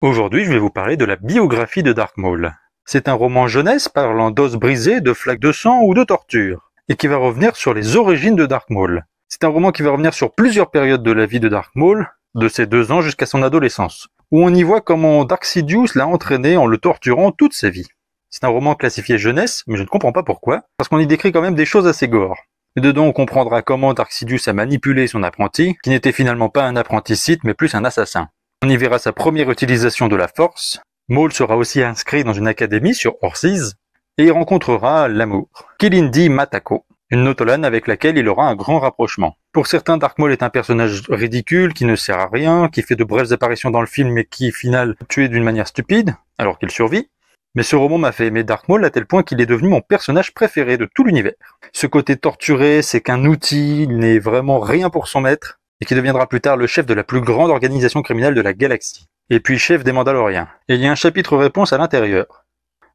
Aujourd'hui, je vais vous parler de la biographie de Dark Maul. C'est un roman jeunesse parlant d'os brisés, de flaques de sang ou de torture, et qui va revenir sur les origines de Dark Maul. C'est un roman qui va revenir sur plusieurs périodes de la vie de Dark Maul, de ses 2 ans jusqu'à son adolescence, où on y voit comment Dark Sidious l'a entraîné en le torturant toute sa vie. C'est un roman classifié jeunesse, mais je ne comprends pas pourquoi, parce qu'on y décrit quand même des choses assez gore. Et dedans, on comprendra comment Dark Sidious a manipulé son apprenti, qui n'était finalement pas un apprenti Sith, mais plus un assassin. On y verra sa première utilisation de la Force. Maul sera aussi inscrit dans une académie sur Orsiz, et il rencontrera l'amour, Kilindi Matako, une Nautolan avec laquelle il aura un grand rapprochement. Pour certains, Dark Maul est un personnage ridicule, qui ne sert à rien, qui fait de brèves apparitions dans le film, mais qui, au final, est tué d'une manière stupide, alors qu'il survit. Mais ce roman m'a fait aimer Dark Maul à tel point qu'il est devenu mon personnage préféré de tout l'univers. Ce côté torturé, c'est qu'un outil, il n'est vraiment rien pour son maître, et qui deviendra plus tard le chef de la plus grande organisation criminelle de la galaxie, et puis chef des Mandaloriens. Et il y a un chapitre réponse à l'intérieur.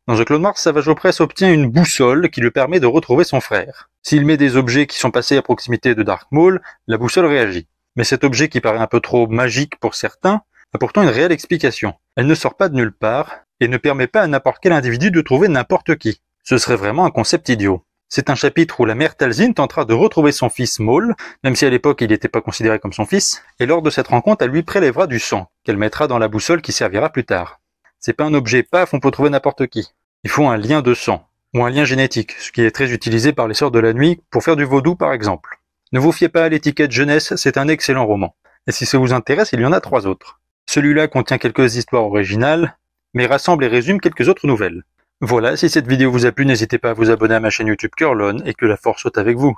Dans The Clone Wars, Savage Opress obtient une boussole qui lui permet de retrouver son frère. S'il met des objets qui sont passés à proximité de Dark Maul, la boussole réagit. Mais cet objet qui paraît un peu trop magique pour certains, a pourtant une réelle explication. Elle ne sort pas de nulle part, et ne permet pas à n'importe quel individu de trouver n'importe qui. Ce serait vraiment un concept idiot. C'est un chapitre où la mère Talzin tentera de retrouver son fils Maul, même si à l'époque il n'était pas considéré comme son fils, et lors de cette rencontre elle lui prélèvera du sang, qu'elle mettra dans la boussole qui servira plus tard. C'est pas un objet paf, on peut trouver n'importe qui. Il faut un lien de sang, ou un lien génétique, ce qui est très utilisé par les Sœurs de la Nuit pour faire du vaudou par exemple. Ne vous fiez pas à l'étiquette jeunesse, c'est un excellent roman. Et si ça vous intéresse, il y en a 3 autres. Celui-là contient quelques histoires originales, mais rassemble et résume quelques autres nouvelles. Voilà, si cette vidéo vous a plu, n'hésitez pas à vous abonner à ma chaîne YouTube Curlon et que la force soit avec vous.